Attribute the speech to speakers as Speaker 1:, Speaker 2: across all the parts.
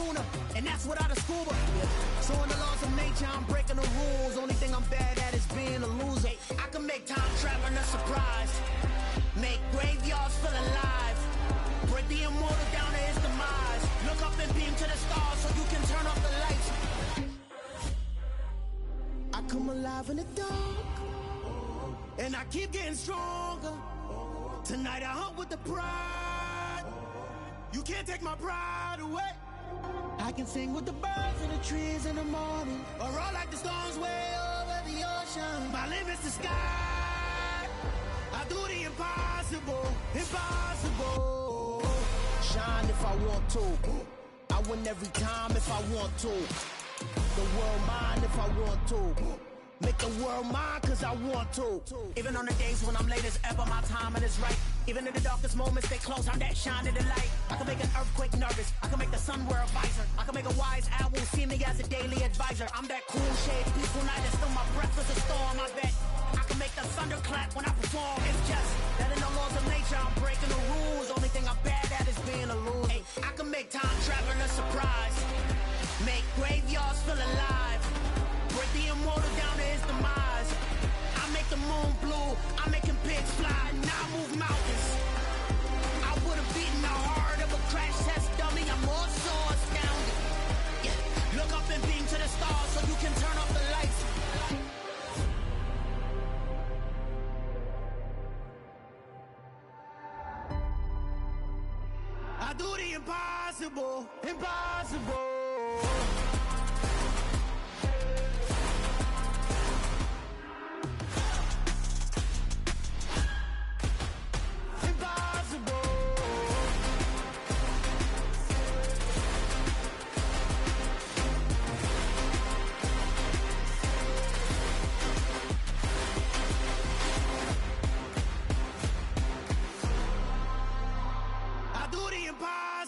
Speaker 1: tuna, and that's without a scuba. So in the laws of nature, I'm breaking the rules. Only thing I'm bad at is being a loser. I can make time traveling a surprise, make graveyards feel alive, break the immortal down to his demise. Look up and beam to the stars so you can turn off the lights. I come alive in the dark, and I keep getting stronger. Tonight I hunt with the pride. You can't take my pride away. I can sing with the birds and the trees in the morning, or roll like the storms way over the ocean. My limit's the sky. I do the impossible, impossible. Shine if I want to. I win every time if I want to. The world mine if I want to. Make the world mine cause I want to. Even on the days when I'm late as ever, my timing is right. Even in the darkest moments, they close, I'm that shine in the light. I can make an earthquake nervous, I can make the sun wear a visor. I can make a wise owl see me as a daily advisor. I'm that cool shade, peaceful night, and still my breath is a storm, I bet. I can make the thunder clap when I perform. It's just that in the laws of nature, I'm breaking the rules. Only thing I'm bad at is being a loser. Hey, I can make time traveling a surprise, make graveyards feel alive, break the immortal down to his demise. I make the moon blue, I'm making pigs fly, now I move mountains. I would've beaten the heart of a crash test dummy, I'm more so astounded. Yeah, look up and beam to the stars so you can turn off the lights. I do the impossible, impossible.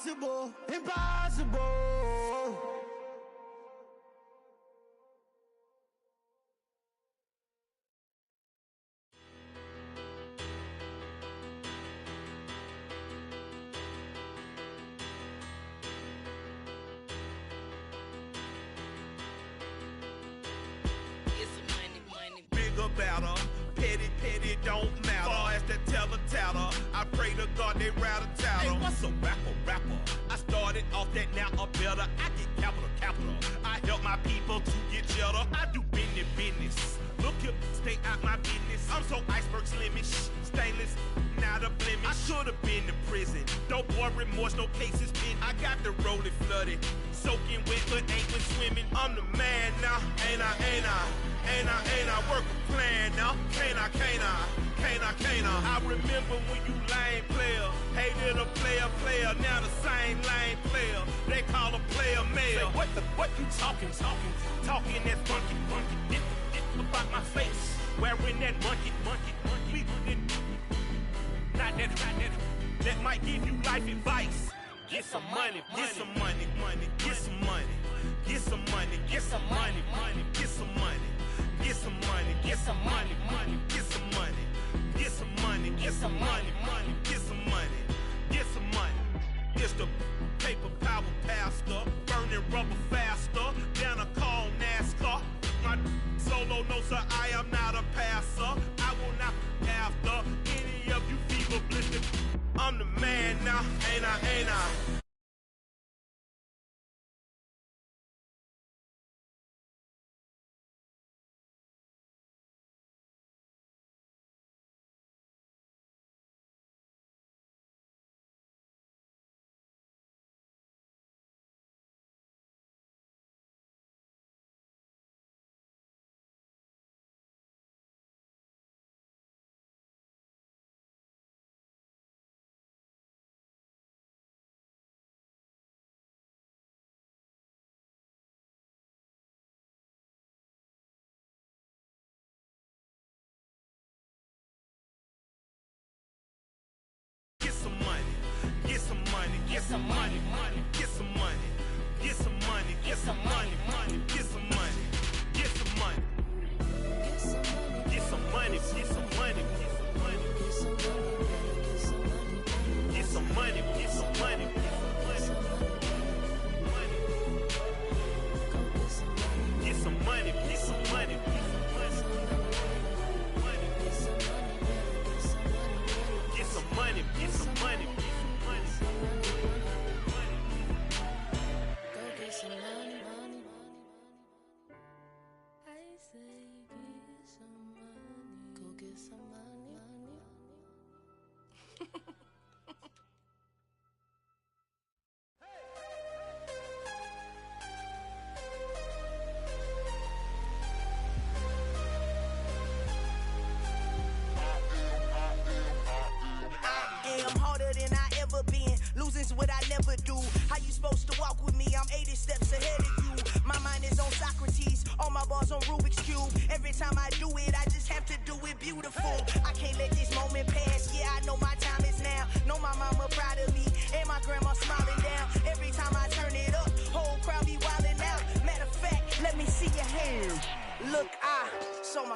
Speaker 1: Impossible, impossible.
Speaker 2: Bigger, better, petty, petty, don't matter. Far as that teller, I pray to God they rattle tattle. Hey, what's a rapper? I started off that, now a better. I get capital. I help my people to get cheddar. I do business. Look here, stay out my business. I'm so iceberg slimish, stainless, not a blemish. I should've been in prison. Don't boy remorse, no cases pinned. I got the rolling flooded, soaking wet, but ain't been swimming. I'm the man now, ain't I? Work a plan now, can't I? I remember when you lame player, hated a player, now the same lame player. They call a player mayor. Say, what you talking that funky, dip about my face, wearing that monkey. Not that might give you life advice. Get some money, get some money, get some money, get some money, get some money, get some money, get some money, get some money, get some money, get some money, get some money, get some money, get some money. It's the paper power pastor, burning rubber faster than a call NASCAR. My solo, no sir, I am not a passer. I will not after any of you fever blistered. I'm the man now, ain't I? Get some money, get some money, get some money, get some money, get some money, get some money, get some money, get some money, get some money, get some money, get some money, get some money,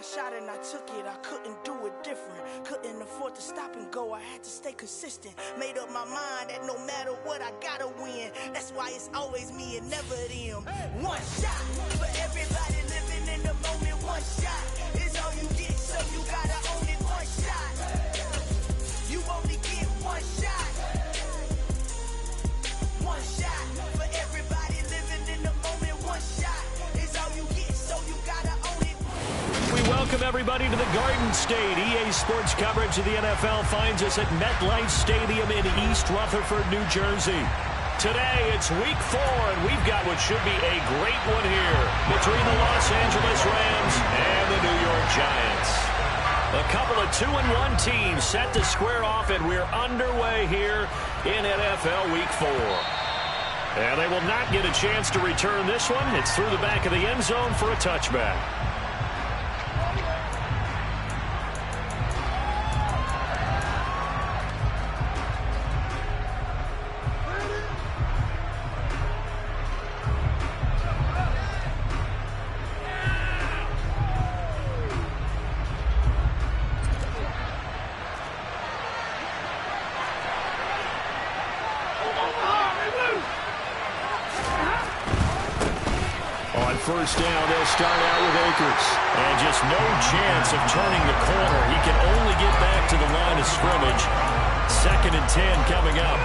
Speaker 1: my shot and I took it. I couldn't do it different. Couldn't afford to stop and go. I had to stay consistent. Made up my mind that no matter what, I gotta win. That's why it's always me and never them. One shot for everybody living in the moment. One shot is all you get, so you gotta own it. One shot. You only get one shot. One shot for everybody living in the moment. One shot is all you get, so you gotta own it.
Speaker 3: We welcome everybody to the Garden State. EA Sports coverage of the NFL finds us at MetLife Stadium in East Rutherford, New Jersey. Today, it's week 4, and we've got what should be a great one here between the Los Angeles Rams and the New York Giants. A couple of 2-1 teams set to square off, and we're underway here in NFL Week 4. And they will not get a chance to return this one. It's through the back of the end zone for a touchback. First down, they'll start out with Akers. And just no chance of turning the corner. He can only get back to the line of scrimmage. 2nd and 10 coming up.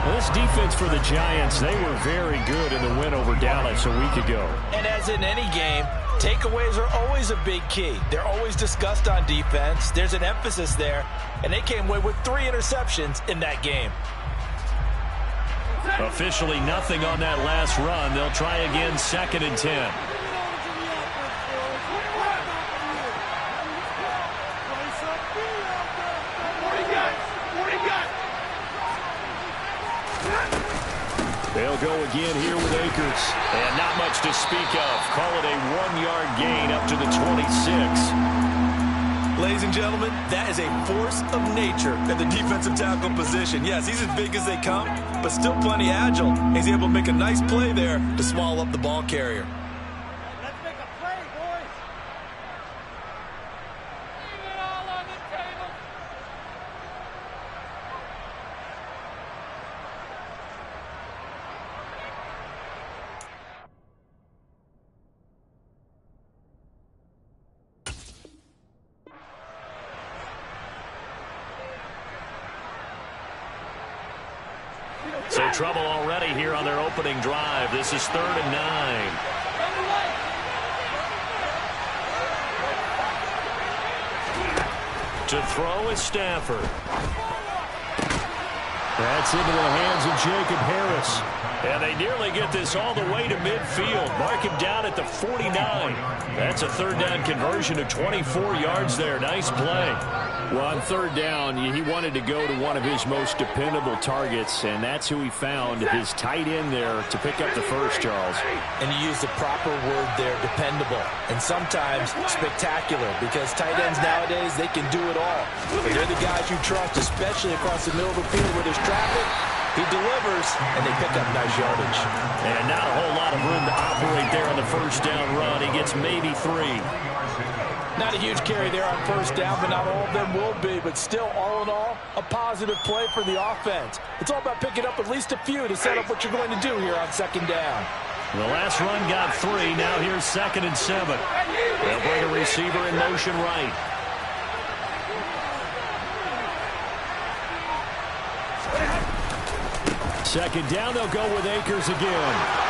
Speaker 3: Well, this defense for the Giants, they were very good in the win over Dallas a week ago.
Speaker 4: And as in any game, takeaways are always a big key. They're always discussed on defense. There's an emphasis there. And they came away with 3 interceptions in that game.
Speaker 3: Officially nothing on that last run. They'll try again, 2nd and 10. They'll go again here with Akers. And not much to speak of. Call it a 1-yard gain up to the 26.
Speaker 4: Ladies and gentlemen, that is a force of nature at the defensive tackle position. Yes, he's as big as they come, but still plenty agile. He's able to make a nice play there to swallow up the ball carrier.
Speaker 5: Let's make a play, boys. Leave it all on the table.
Speaker 3: So trouble already here on their opening drive. This is 3rd and 9. To throw is Stafford. That's into the hands of Jacob Harris. And they nearly get this all the way to midfield. Mark him down at the 49. That's a 3rd down conversion of 24 yards there. Nice play. Well, on 3rd down, he wanted to go to one of his most dependable targets, and that's who he found, his tight end there, to pick up the first, Charles.
Speaker 4: And you use the proper word there, dependable, and sometimes spectacular, because tight ends nowadays, they can do it all. But they're the guys you trust, especially across the middle of the field where there's traffic. He delivers, and they pick up nice yardage.
Speaker 3: And not a whole lot of room to operate there on the first down run. He gets maybe 3.
Speaker 4: Not a huge carry there on first down, but not all of them will be. But still, all in all, a positive play for the offense. It's all about picking up at least a few to set up what you're going to do here on 2nd down.
Speaker 3: The last run got 3. Now here's 2nd and 7. They'll bring a receiver in motion right. Second down, they'll go with Akers again.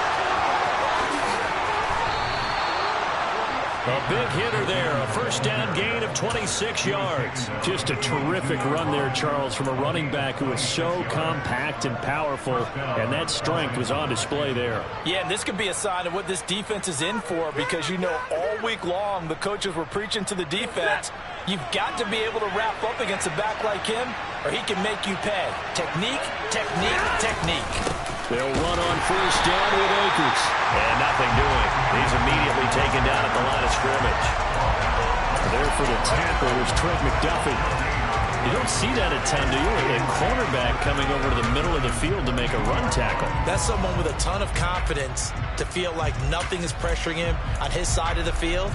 Speaker 3: A big hitter there, a first down gain of 26 yards. Just a terrific run there, Charles, from a running back who is so compact and powerful, and that strength was on display there.
Speaker 4: Yeah, and this could be a sign of what this defense is in for, because you know all week long the coaches were preaching to the defense, you've got to be able to wrap up against a back like him, or he can make you pay. Technique, technique, technique.
Speaker 3: They'll run on first down with Akers. And nothing doing. He's immediately taken down at the line of scrimmage. There for the tackle was Trent McDuffie. You don't see that a ton, do you? A cornerback coming over to the middle of the field to make a run tackle.
Speaker 4: That's someone with a ton of confidence to feel like nothing is pressuring him on his side of the field.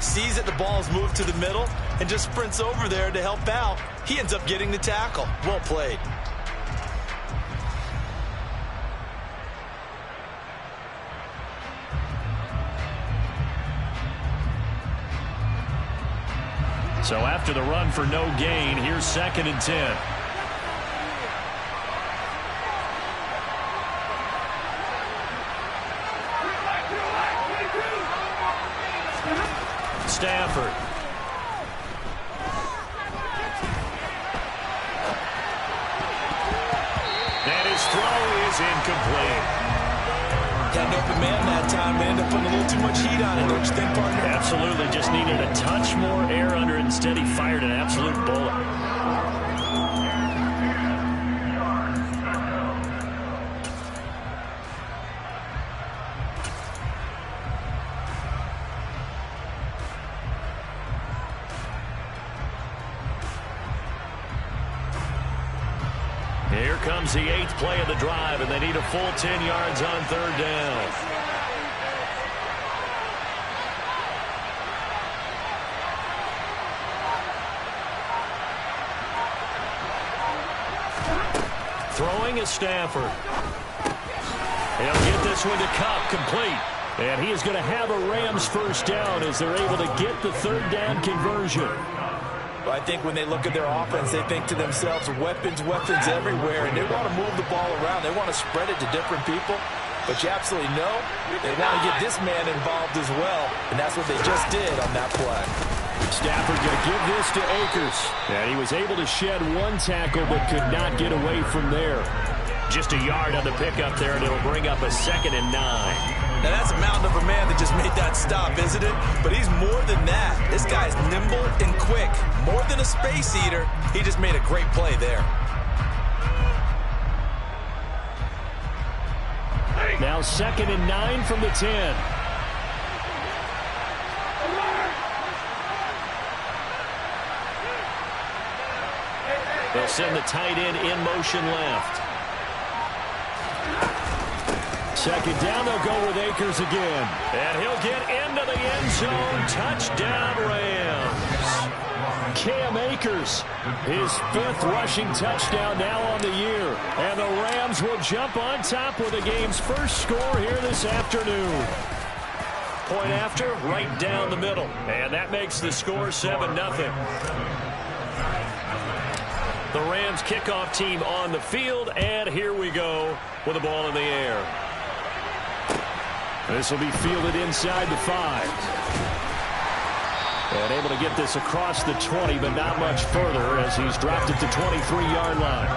Speaker 4: sees that the ball has moved to the middle, and just sprints over there to help out. He ends up getting the tackle. Well played.
Speaker 3: So after the run for no gain, here's 2nd and 10. Stafford. And his throw is incomplete.
Speaker 4: Got an open man that time, but ended up putting a little too much heat on it, don't you think, partner?
Speaker 3: Absolutely, just needed a touch more air under it. Instead, he fired an absolute bullet. Here comes the 8th play of the drive, and they need a full 10 yards on 3rd down. Throwing is Stafford. He'll get this one to Cup, complete. And he is going to have a Rams first down as they're able to get the 3rd down conversion.
Speaker 4: I think when they look at their offense, they think to themselves, weapons everywhere, and they want to move the ball around. They want to spread it to different people. But you absolutely know they want to get this man involved as well, and that's what they just did on that play.
Speaker 3: Stafford going to give this to Akers. And he was able to shed one tackle but could not get away from there. Just a yard on the pickup there, and it'll bring up a 2nd and 9.
Speaker 4: Now, that's a mountain of a man that just made that stop, isn't it? But he's more than that. This guy's nimble and quick. More than a space eater, he just made a great play there.
Speaker 3: Now 2nd and 9 from the 10. They'll send the tight end in motion left. 2nd down, they'll go with Akers again. And he'll get into the end zone. Touchdown, Rams. Cam Akers, his 5th rushing touchdown now on the year. And the Rams will jump on top with the game's first score here this afternoon. Point after, right down the middle. And that makes the score 7-0. The Rams kickoff team on the field, and here we go with the ball in the air. This will be fielded inside the 5. And able to get this across the 20, but not much further as he's dropped it to 23-yard line.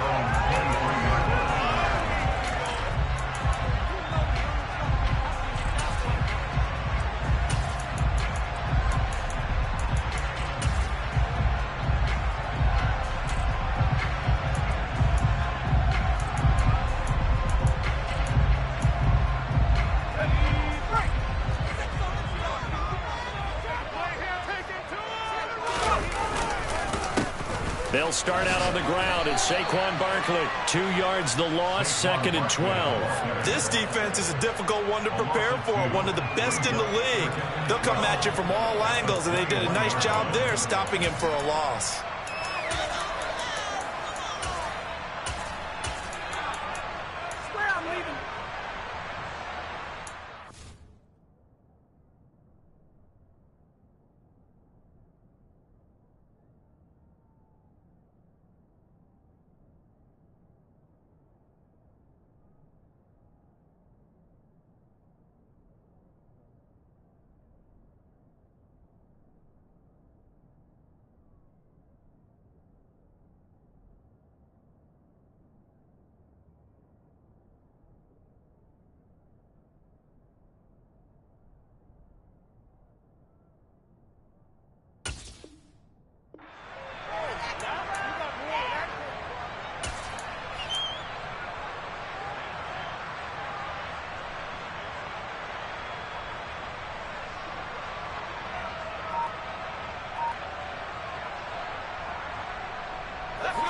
Speaker 3: They'll start out on the ground, and Saquon Barkley. 2 yards the loss, 2nd and 12.
Speaker 4: This defense is a difficult one to prepare for, one of the best in the league. They'll come at you from all angles, and they did a nice job there stopping him for a loss.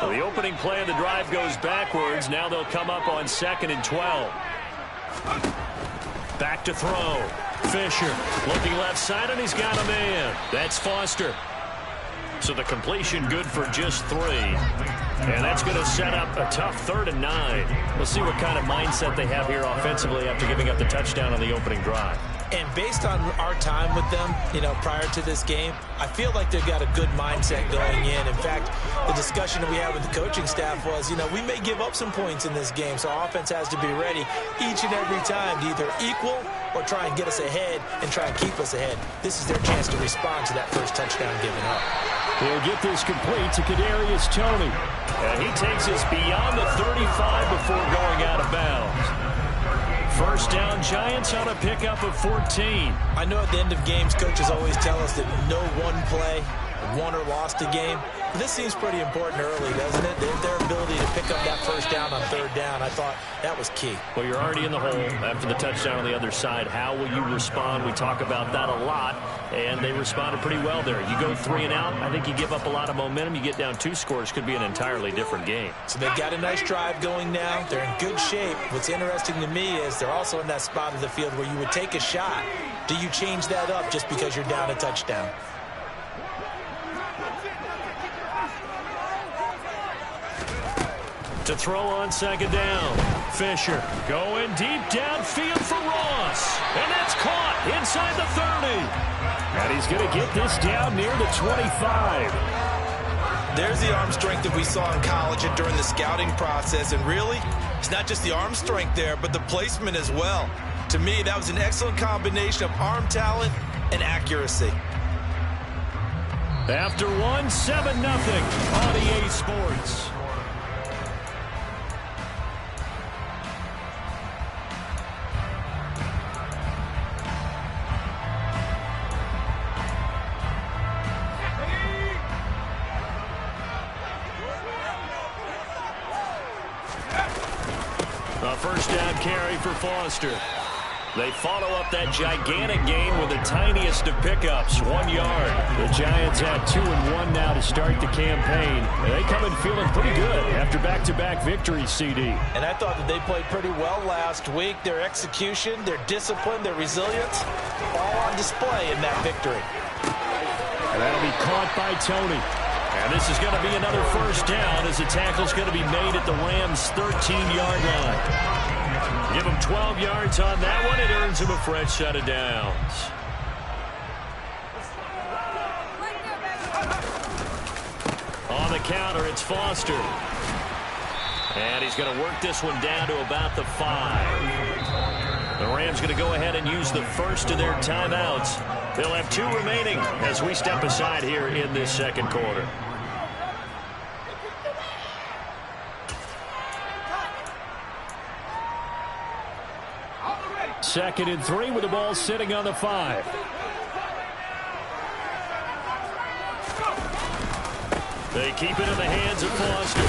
Speaker 3: So the opening play of the drive goes backwards. Now they'll come up on 2nd and 12. Back to throw. Fisher looking left side, and he's got a man. That's Foster. So the completion good for just 3. And that's going to set up a tough 3rd and 9. We'll see what kind of mindset they have here offensively after giving up the touchdown on the opening drive.
Speaker 4: And based on our time with them, prior to this game, I feel like they've got a good mindset going in. In fact, the discussion that we had with the coaching staff was, we may give up some points in this game, so our offense has to be ready each and every time to either equal or try and get us ahead and try and keep us ahead. This is their chance to respond to that first touchdown given up.
Speaker 3: He'll get this complete to Kadarius Toney. And he takes us beyond the 35 before going out of bounds. First down, Giants on a pickup of 14.
Speaker 4: I know at the end of games, coaches always tell us that no one play won or lost a game. But this seems pretty important early, doesn't it? Their ability to pick up that first down on 3rd down, I thought that was key.
Speaker 3: Well, you're already in the hole after the touchdown on the other side. How will you respond? We talk about that a lot, and they responded pretty well there. You go 3 and out, I think you give up a lot of momentum. You get down 2 scores, could be an entirely different game.
Speaker 4: So they've got a nice drive going now. They're in good shape. What's interesting to me is they're also in that spot of the field where you would take a shot. Do you change that up just because you're down a touchdown?
Speaker 3: To throw on 2nd down. Fisher going deep downfield for Ross. And that's caught inside the 30. And he's going to get this down near the 25.
Speaker 4: There's the arm strength that we saw in college and during the scouting process. And really, it's not just the arm strength there, but the placement as well. To me, that was an excellent combination of arm talent and accuracy.
Speaker 3: After 1, 7-0 on EA Sports. A first down carry for Foster. They follow up that gigantic gain with the tiniest of pickups, 1 yard. The Giants have 2-1 now to start the campaign. And they come in feeling pretty good after back-to-back victories, CD.
Speaker 4: And I thought that they played pretty well last week. Their execution, their discipline, their resilience, all on display in that victory.
Speaker 3: And that'll be caught by Toney. And this is going to be another first down as the tackle's going to be made at the Rams' 13-yard line. Give him 12 yards on that one. It earns him a fresh set of downs. On the counter, it's Foster. And he's going to work this one down to about the 5. The Rams going to go ahead and use the first of their timeouts. They'll have 2 remaining as we step aside here in this second quarter. Second and 3 with the ball sitting on the 5. They keep it in the hands of Foster.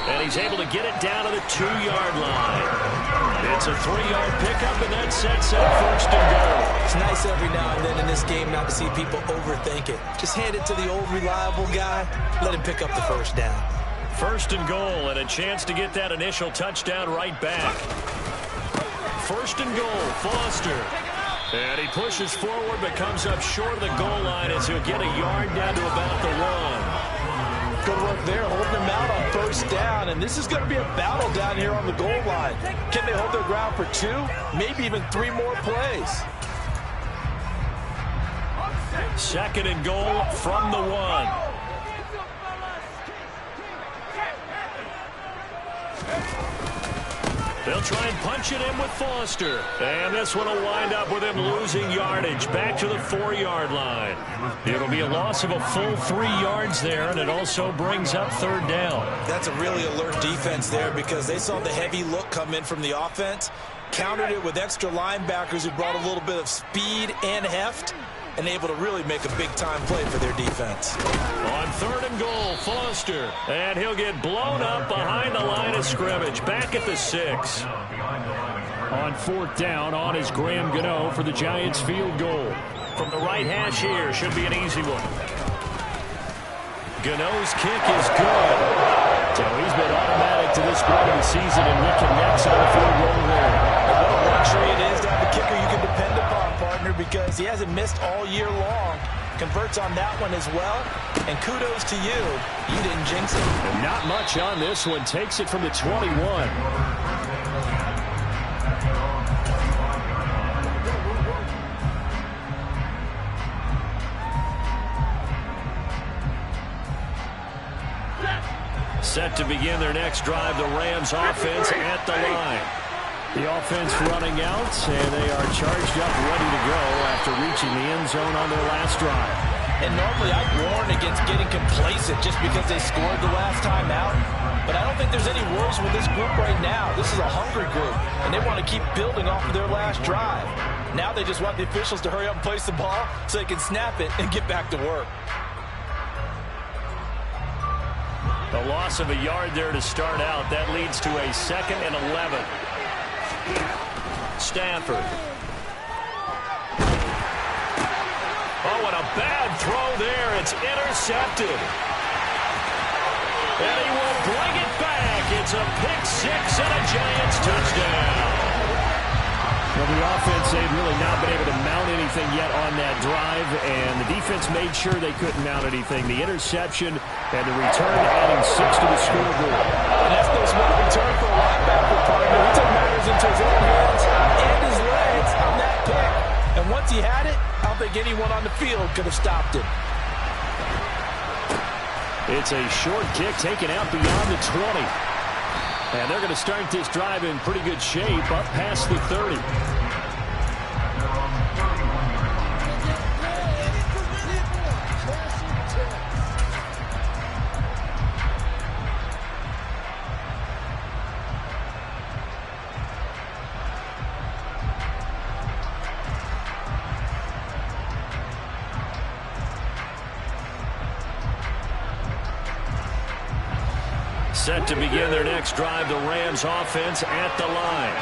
Speaker 3: And he's able to get it down to the 2-yard line. It's a 3-yard pickup, and that sets up first and goal.
Speaker 4: It's nice every now and then in this game not to see people overthink it. Just hand it to the old reliable guy. Let him pick up the first down.
Speaker 3: First and goal, and a chance to get that initial touchdown right back. First and goal, Foster. And he pushes forward but comes up short of the goal line as he'll get a yard down to about the 1.
Speaker 4: Good work there, holding them out on first down. And this is going to be a battle down here on the goal line. Can they hold their ground for 2, maybe even 3 more plays?
Speaker 3: Second and goal from the 1. They'll try and punch it in with Foster. And this one will wind up with him losing yardage back to the 4-yard line. It'll be a loss of a full 3 yards there, and it also brings up 3rd down.
Speaker 4: That's a really alert defense there because they saw the heavy look come in from the offense, countered it with extra linebackers who brought a little bit of speed and heft, and able to really make a big-time play for their defense.
Speaker 3: On 3rd and goal, Foster. And he'll get blown up behind the line of scrimmage, back at the 6. On 4th down, on is Graham Gano for the Giants field goal. From the right hash here, should be an easy one. Gano's kick is good. So he's been automatic to this point of the season and reconnects on the field goal there.
Speaker 4: What a luxury it is to have the kicker He hasn't missed all year long. Converts on that one as well. And kudos to you. You didn't jinx it.
Speaker 3: And not much on this one. Takes it from the 21. Set to begin their next drive, the Rams offense at the line. The offense running out, and they are charged up, ready to go after reaching the end zone on their last drive.
Speaker 4: And normally I'd warn against getting complacent just because they scored the last time out. But I don't think there's any worries with this group right now. This is a hungry group, and they want to keep building off of their last drive. Now they just want the officials to hurry up and place the ball so they can snap it and get back to work.
Speaker 3: The loss of a yard there to start out. That leads to a 2nd and 11. Stanford. Oh, and a bad throw there. It's intercepted. And he will bring it back. It's a pick six and a Giants touchdown. Well, the offense, they've really not been able to mount anything yet on that drive, and the defense made sure they couldn't mount anything. The interception and the return adding 6 to the scoreboard.
Speaker 4: And that's no small return for a linebacker partner. He took matters into his own hands and his legs on that pick. And once he had it, I don't think anyone on the field could have stopped him.
Speaker 3: It's a short kick taken out beyond the 20. And they're going to start this drive in pretty good shape up past the 30. Set to begin their next drive, the Rams offense at the line.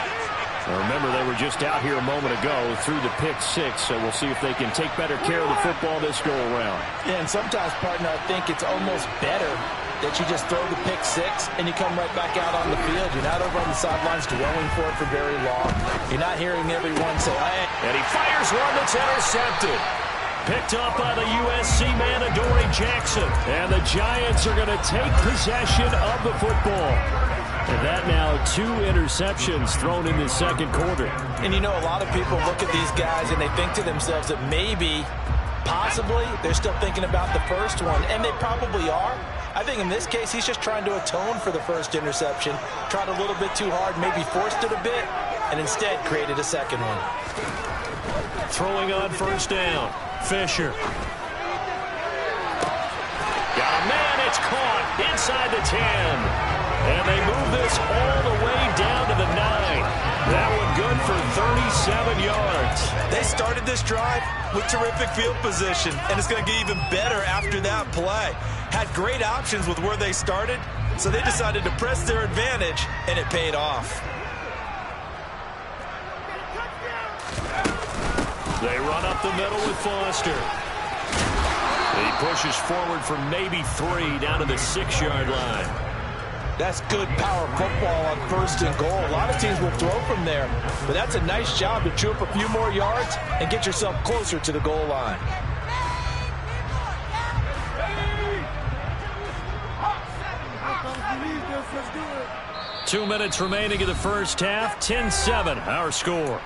Speaker 3: Now remember, they were just out here a moment ago through the pick six, so we'll see if they can take better care of the football this go-around.
Speaker 4: Yeah, and sometimes, partner, I think it's almost better that you just throw the pick six and you come right back out on the field. You're not over on the sidelines dwelling for it for very long. You're not hearing everyone say, hey.
Speaker 3: And he fires one that's intercepted. Picked up by the USC man, Adoree Jackson. And the Giants are going to take possession of the football. And that now 2 interceptions thrown in the second quarter.
Speaker 4: And you know, a lot of people look at these guys and they think to themselves that maybe, possibly, they're still thinking about the first one. And they probably are. I think in this case, he's just trying to atone for the first interception. Tried a little bit too hard, maybe forced it a bit, and instead created a second one.
Speaker 3: Throwing on first down. Fisher. Got a man, it's caught inside the 10. And they move this all the way down to the 9. That one good for 37 yards.
Speaker 4: They started this drive with terrific field position, and it's going to get even better after that play. Had great options with where they started, so they decided to press their advantage, and it paid off.
Speaker 3: They run up the middle with Foster. He pushes forward for maybe 3 down to the 6-yard line.
Speaker 4: That's good power football on first and goal. A lot of teams will throw from there, but that's a nice job to chew up a few more yards and get yourself closer to the goal line.
Speaker 3: Two minutes remaining in the first half. 10-7, our score.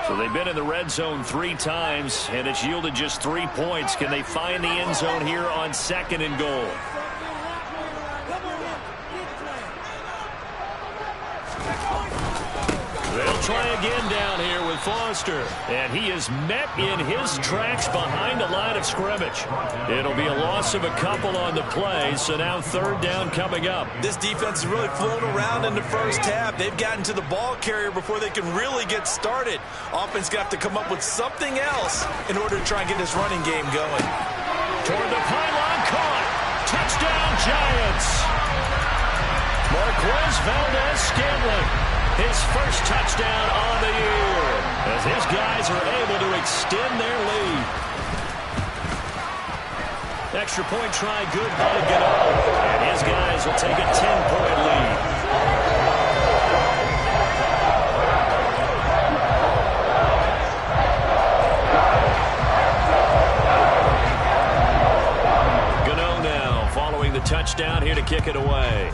Speaker 3: So they've been in the red zone 3 times, and it's yielded just 3 points. Can they find the end zone here on 2nd and goal? They'll try again down here with Foster. And he is met in his tracks behind the line of scrimmage. It'll be a loss of a couple on the play, so now 3rd down coming up.
Speaker 4: This defense has really flown around in the first half. They've gotten to the ball carrier before they can really get started. Offense got to come up with something else in order to try and get this running game going.
Speaker 3: Toward the pylon, caught. Touchdown, Giants. Marquez Valdez-Scantling. His first touchdown on the year as his guys are able to extend their lead. Extra point try good by Gano. And his guys will take a 10-point lead. here to kick it away.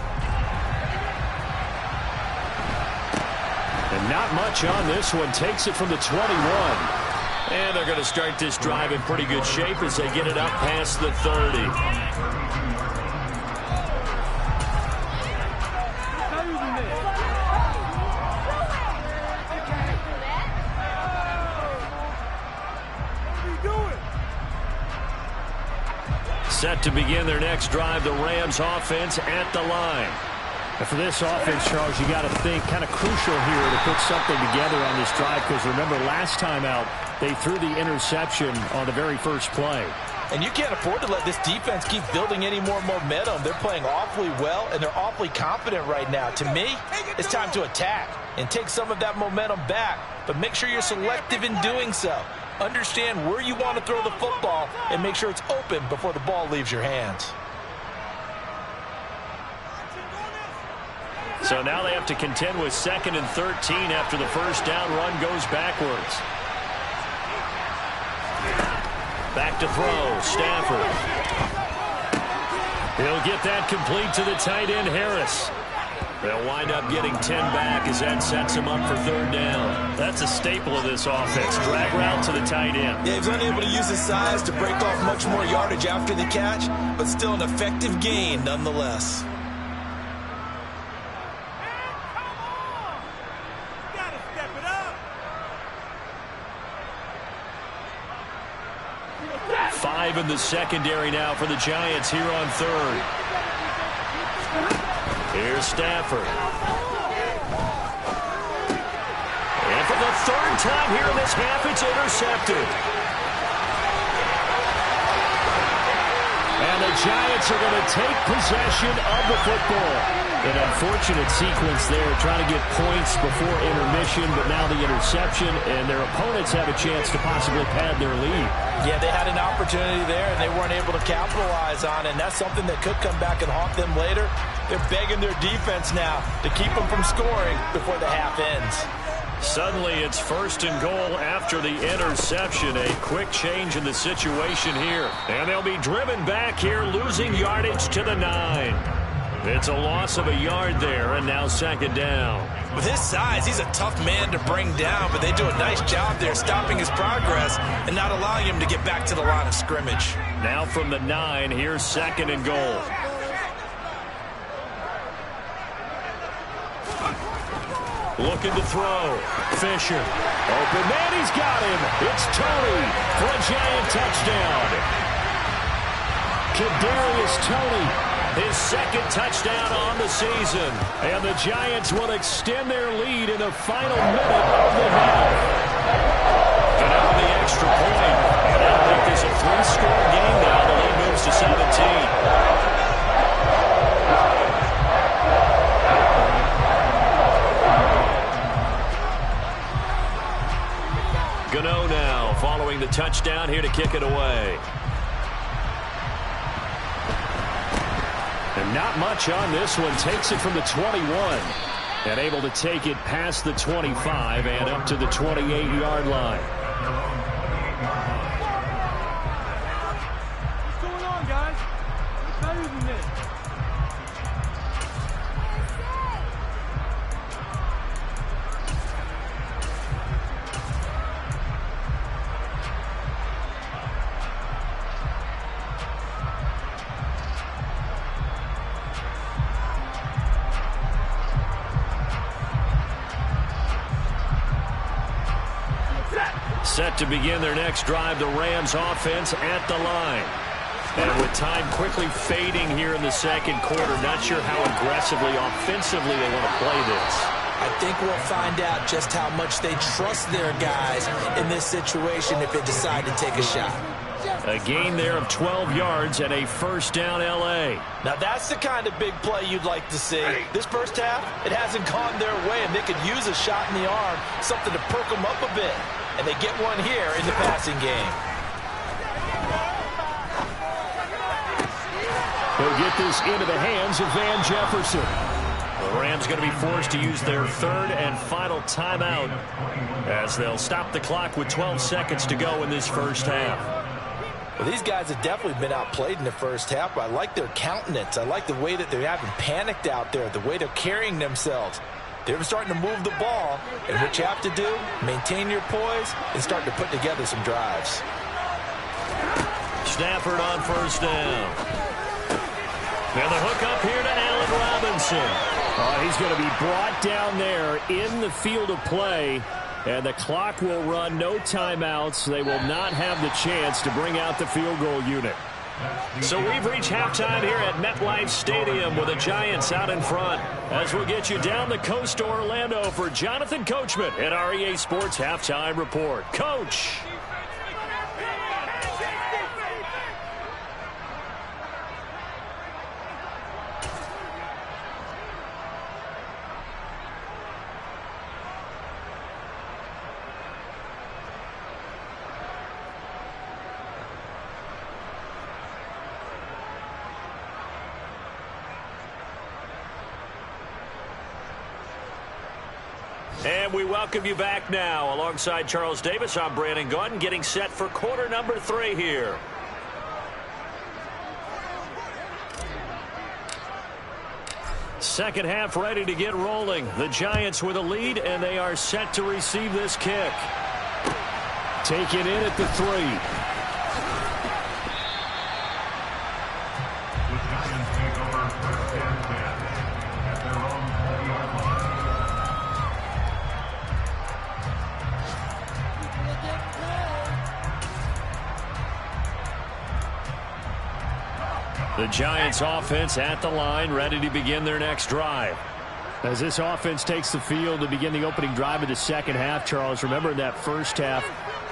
Speaker 3: And not much on this one. Takes it from the 21. And they're going to start this drive in pretty good shape as they get it up past the 30. Set to begin their next drive, the Rams offense at the line.
Speaker 6: And for this offense, Charles, you got to think kind of crucial here to put something together on this drive, because remember last time out they threw the interception on the very first play.
Speaker 4: And you can't afford to let this defense keep building any more momentum. They're playing awfully well, and they're awfully confident right now. To me, it's time to attack and take some of that momentum back, but make sure you're selective in doing so. Understand where you want to throw the football and make sure it's open before the ball leaves your hands.
Speaker 3: So now they have to contend with 2nd and 13 after the first down run goes backwards. Back to throw, Stafford. He'll get that complete to the tight end, Harris. They'll wind up getting 10 back as that sets him up for 3rd down. That's a staple of this offense. Drag route to the tight end.
Speaker 4: Yeah, he's unable to use his size to break off much more yardage after the catch, but still an effective gain nonetheless.
Speaker 3: Five in the secondary now for the Giants here on 3rd. Here's Stafford. And for the 3rd time here in this half, it's intercepted. And the Giants are going to take possession of the football. An unfortunate sequence there, trying to get points before intermission, but now the interception, and their opponents have a chance to possibly pad their lead.
Speaker 4: Yeah, they had an opportunity there, and they weren't able to capitalize on it, and that's something that could come back and haunt them later. They're begging their defense now to keep them from scoring before the half ends.
Speaker 3: Suddenly, it's 1st and goal after the interception. A quick change in the situation here. And they'll be driven back here, losing yardage to the 9. It's a loss of a yard there, and now 2nd down.
Speaker 4: With his size, he's a tough man to bring down, but they do a nice job there stopping his progress and not allowing him to get back to the line of scrimmage.
Speaker 3: Now from the 9, here's 2nd and goal. Looking to throw. Fisher. Open man, he's got him. It's Tony for a Giant touchdown. Kadarius Toney, his 2nd touchdown on the season. And the Giants will extend their lead in the final minute of the half. And out of the extra point. And that'll make this a 3-score game now. The lead moves to 17. Gano now following the touchdown here to kick it away. And not much on this one. Takes it from the 21. And able to take it past the 25 and up to the 28-yard line.
Speaker 5: What's going on, guys? It's better than this.
Speaker 3: Set to begin their next drive, the Rams offense at the line. And with time quickly fading here in the 2nd quarter, not sure how aggressively, offensively they want to play this.
Speaker 4: I think we'll find out just how much they trust their guys in this situation if they decide to take a shot.
Speaker 3: A gain there of 12 yards and a 1st down L.A.
Speaker 4: Now that's the kind of big play you'd like to see. This first half, it hasn't gone their way, and they could use a shot in the arm, something to perk them up a bit. And they get one here in the passing game.
Speaker 3: He'll get this into the hands of Van Jefferson. The Rams going to be forced to use their 3rd and final timeout as they'll stop the clock with 12 seconds to go in this first half.
Speaker 4: Well, these guys have definitely been outplayed in the first half, but I like their countenance. I like the way that they're having panicked out there, the way they're carrying themselves. They're starting to move the ball, and what you have to do, maintain your poise and start to put together some drives.
Speaker 3: Stafford on first down. And the hook up here to Allen Robinson. He's going to be brought down there in the field of play. And the clock will run, no timeouts. They will not have the chance to bring out the field goal unit. So we've reached halftime here at MetLife Stadium with the Giants out in front. As we'll get you down the coast to Orlando for Jonathan Coachman at our EA Sports Halftime Report. Coach. And we welcome you back now. Alongside Charles Davis, I'm Brandon Gaudin, getting set for quarter number 3 here. Second half ready to get rolling. The Giants with a lead, and they are set to receive this kick. Taken in at the 3. The Giants offense at the line, ready to begin their next drive. As this offense takes the field to begin the opening drive of the second half, Charles, remember in that first half,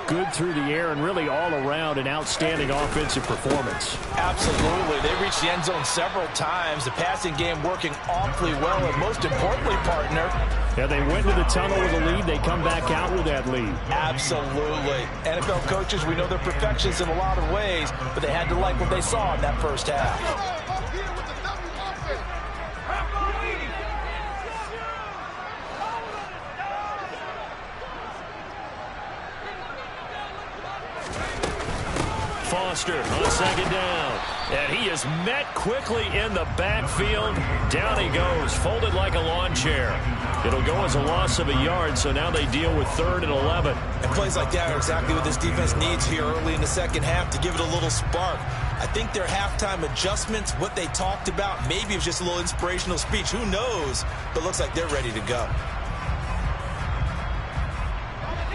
Speaker 3: good through the air and really all around an outstanding offensive performance.
Speaker 4: Absolutely. They reached the end zone several times. The passing game working awfully well, and most importantly, partner,
Speaker 6: yeah, they went to the tunnel with a lead. They come back out with that lead.
Speaker 4: Absolutely. NFL coaches, we know they're perfectionists in a lot of ways, but they had to like what they saw in that first half.
Speaker 3: Foster on second down. And he is met quickly in the backfield. Down he goes, folded like a lawn chair. It'll go as a loss of a yard, so now they deal with 3rd and 11.
Speaker 4: And plays like that are exactly what this defense needs here early in the second half to give it a little spark. I think their halftime adjustments, what they talked about, maybe it was just a little inspirational speech. Who knows? But looks like they're ready to go.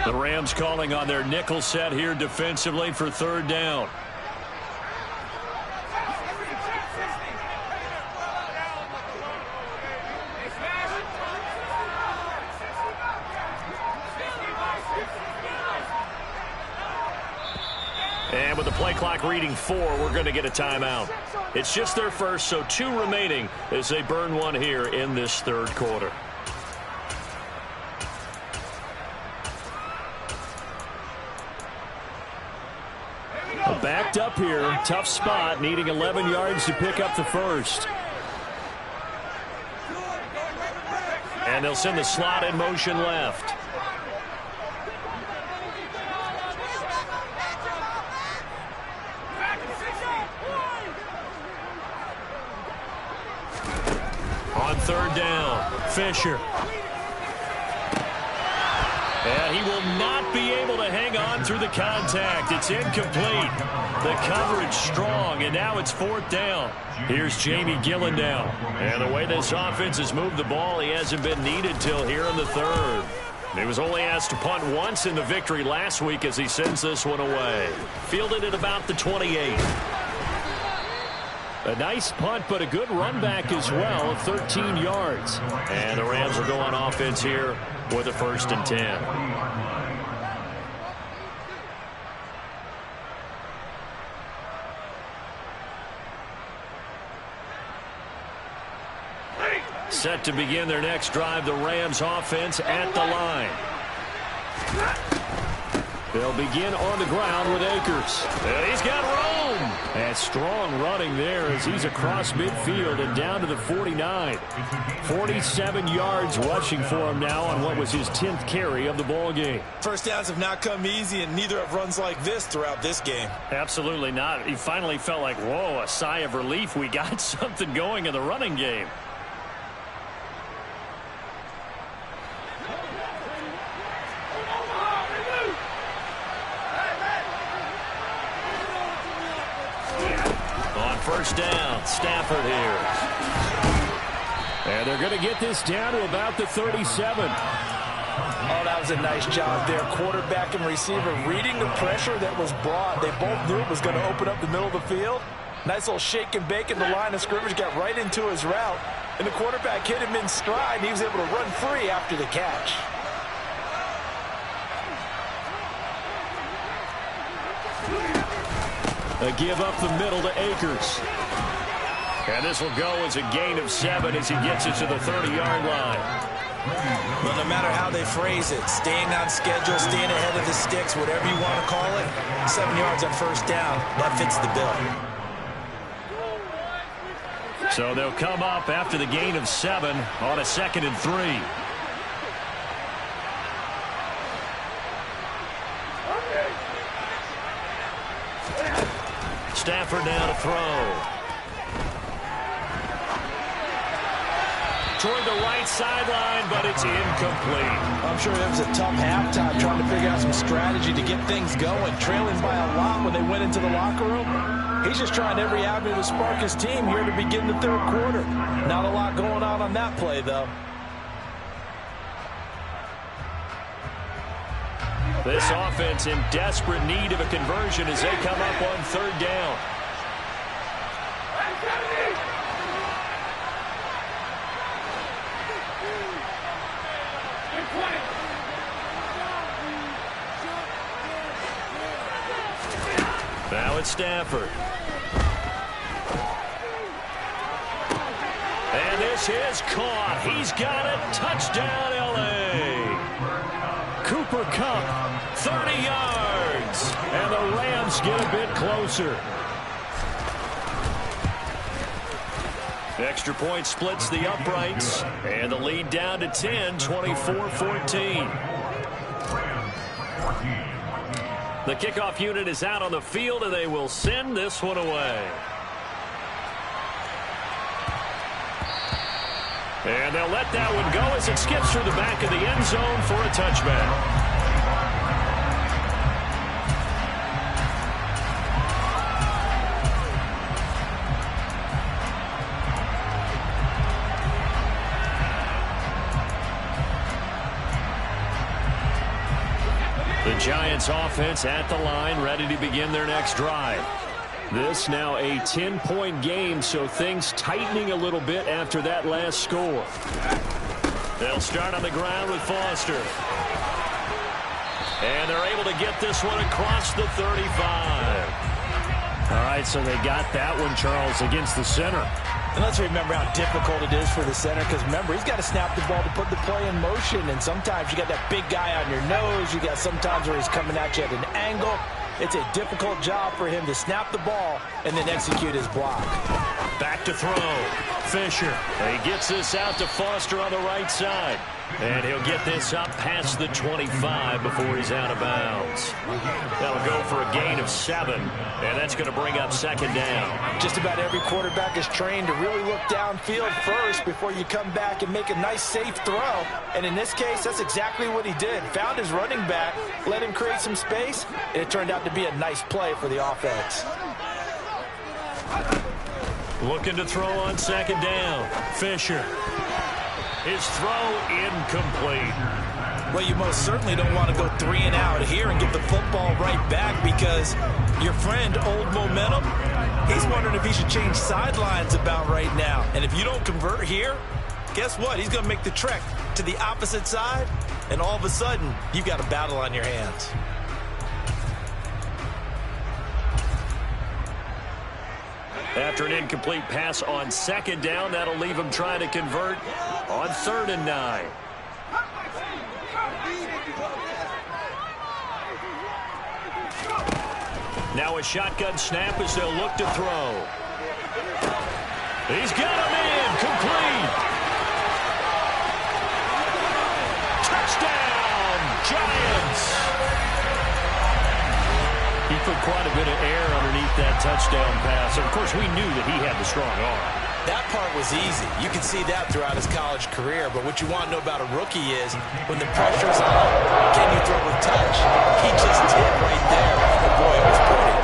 Speaker 3: The Rams calling on their nickel set here defensively for 3rd down. And with the play clock reading 4, we're going to get a timeout. It's just their first, so 2 remaining as they burn one here in this 3rd quarter. Backed up here, tough spot, needing 11 yards to pick up the first. And they'll send the slot in motion left. On 3rd down, Fisher. And he will not be able to hang on through the contact. It's incomplete. The coverage strong, and now it's 4th down. Here's Jamie Gillen now. And the way this offense has moved the ball, he hasn't been needed till here in the 3rd. He was only asked to punt once in the victory last week as he sends this one away. Fielded at about the 28. A nice punt, but a good run back as well of 13 yards. And the Rams will go on offense here with a 1st and 10. Set to begin their next drive, the Rams offense at the line. They'll begin on the ground with Akers. And he's got room. And strong running there as he's across midfield and down to the 49. 47 yards rushing for him now on what was his 10th carry of the ball game.
Speaker 4: First downs have not come easy, and neither have runs like this throughout this game.
Speaker 6: Absolutely not. He finally felt like, whoa, a sigh of relief. We got something going in the running game. First down, Stafford here. And they're going to get this down to about the 37.
Speaker 4: Oh, that was a nice job there. Quarterback and receiver reading the pressure that was brought. They both knew it was going to open up the middle of the field. Nice little shake and bake in the line of scrimmage, got right into his route. And the quarterback hit him in stride, and he was able to run free after the catch.
Speaker 3: A give up the middle to Akers. And this will go as a gain of 7 as he gets it to the 30-yard line.
Speaker 4: But no matter how they phrase it, staying on schedule, staying ahead of the sticks, whatever you want to call it, 7 yards on first down, that fits the bill.
Speaker 3: So they'll come up after the gain of 7 on a 2nd and 3. Stafford now to throw. Toward the right sideline, but it's incomplete.
Speaker 4: I'm sure it was a tough halftime trying to figure out some strategy to get things going. Trailing by a lot when they went into the locker room. He's just trying every avenue to spark his team here to begin the third quarter. Not a lot going on that play, though.
Speaker 3: This offense in desperate need of a conversion as they come up on 3rd down. Now it's Stafford. And this is caught. He's got it. Touchdown, L.A. Cooper Kupp, 30 yards. And the Rams get a bit closer. Extra point splits the uprights. And the lead down to 10, 24-14. The kickoff unit is out on the field, and they will send this one away. And they'll let that one go as it skips through the back of the end zone for a touchback. The Giants offense at the line, ready to begin their next drive. This now a 10-point game, so things tightening a little bit after that last score. They'll start on the ground with Foster. And they're able to get this one across the 35.
Speaker 6: All right, so they got that one, Charles, against the center.
Speaker 4: And let's remember how difficult it is for the center, because remember, he's got to snap the ball to put the play in motion, and sometimes you got that big guy on your nose. You got sometimes where he's coming at you at an angle. It's a difficult job for him to snap the ball and then execute his block.
Speaker 3: Back to throw. Fisher. He gets this out to Foster on the right side. And he'll get this up past the 25 before he's out of bounds. That'll go for a gain of 7. And that's going to bring up 2nd down.
Speaker 4: Just about every quarterback is trained to really look downfield first before you come back and make a nice, safe throw. And in this case, that's exactly what he did. Found his running back, let him create some space, and it turned out to be a nice play for the offense.
Speaker 3: Looking to throw on 2nd down. Fisher. His throw incomplete.
Speaker 4: Well, you most certainly don't want to go 3 and out here and give the football right back, because your friend, Old Momentum, he's wondering if he should change sidelines about right now. And if you don't convert here, guess what? He's going to make the trek to the opposite side, and all of a sudden, you've got a battle on your hands.
Speaker 3: After an incomplete pass on 2nd down, that'll leave him trying to convert on 3rd and 9. Now a shotgun snap as they'll look to throw. He's got him in. Complete. Touchdown, Giants. He put quite a bit of air underneath that touchdown pass. Of course, we knew that he had the strong arm.
Speaker 4: That part was easy. You can see that throughout his college career. But what you want to know about a rookie is when the pressure's on, can you throw with touch? He just did right there. And boy, it was pretty.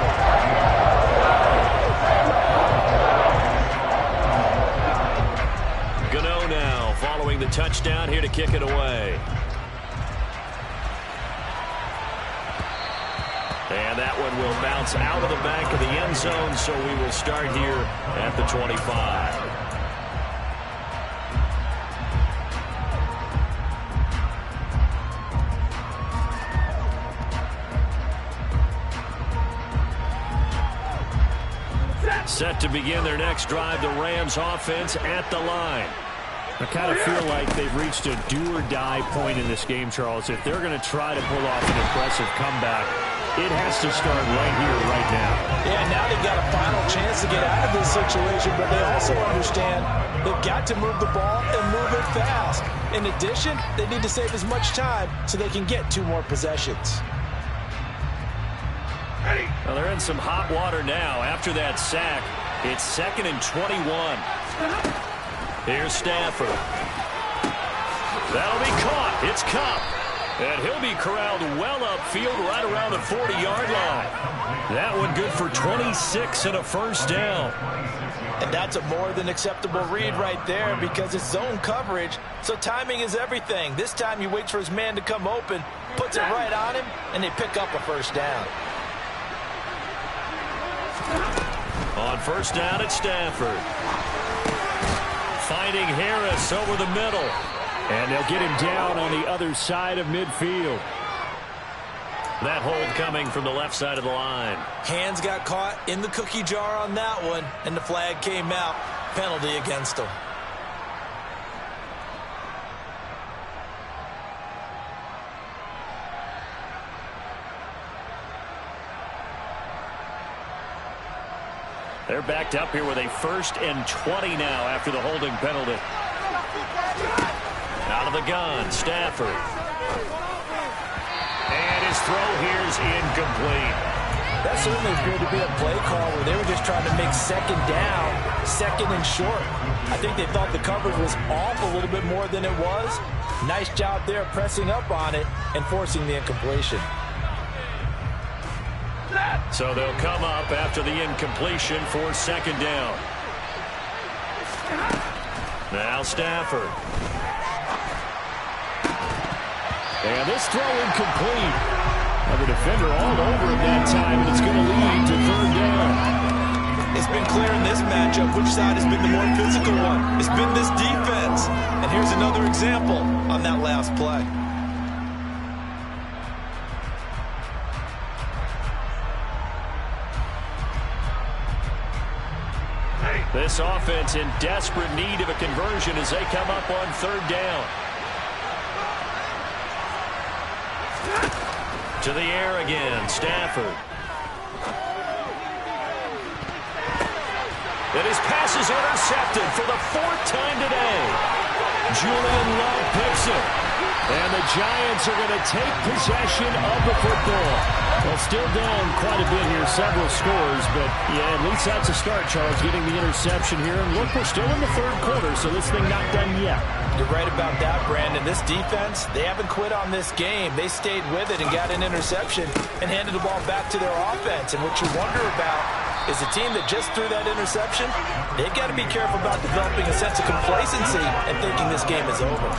Speaker 3: Gano now following the touchdown here to kick it away. And that one will bounce out of the back of the end zone, so we will start here at the 25. Set to begin their next drive, the Rams offense at the line.
Speaker 6: I kind of feel like they've reached a do-or-die point in this game, Charles. If they're going to try to pull off an impressive comeback, it has to start right here, right now.
Speaker 4: Yeah, now they've got a final chance to get out of this situation, but they also understand they've got to move the ball and move it fast. In addition, they need to save as much time so they can get 2 more possessions.
Speaker 3: Well, they're in some hot water now. After that sack, it's 2nd and 21. Here's Stafford. That'll be caught. It's Kupp. And he'll be corralled well upfield right around the 40-yard line. That one good for 26 and a first down.
Speaker 4: And that's a more than acceptable read right there because it's zone coverage, so timing is everything. This time he waits for his man to come open, puts it right on him, and they pick up a first down.
Speaker 3: On first down, it's Stafford. Finding Harris over the middle.
Speaker 6: And they'll get him down on the other side of midfield.
Speaker 3: That hold coming from the left side of the line.
Speaker 4: Hands got caught in the cookie jar on that one, and the flag came out. Penalty against him.
Speaker 3: They're backed up here with a 1st and 20 now after the holding penalty. Out of the gun, Stafford. And his throw here's incomplete.
Speaker 4: That certainly appeared to be a play call where they were just trying to make 2nd down, 2nd and short. I think they thought the coverage was off a little bit more than it was. Nice job there pressing up on it and forcing the incompletion.
Speaker 3: So they'll come up after the incompletion for 2nd down. Now Stafford.
Speaker 6: And this throw incomplete. Now the defender all over him that time, and it's going to lead to 3rd down.
Speaker 4: It's been clear in this matchup which side has been the more physical one. It's been this defense. And here's another example on that last play.
Speaker 3: This offense in desperate need of a conversion as they come up on 3rd down. To the air again, Stafford. And his pass is intercepted for the 4th time today. Julian Love picks it. And the Giants are going to take possession of the football. Well, still down quite a bit here, several scores, but yeah, at least that's a start, Charles, getting the interception here. And look, we're still in the 3rd quarter, so this thing not done yet.
Speaker 4: You're right about that, Brandon. This defense, they haven't quit on this game. They stayed with it and got an interception and handed the ball back to their offense. And what you wonder about is the team that just threw that interception, they've got to be careful about developing a sense of complacency and thinking this game is over.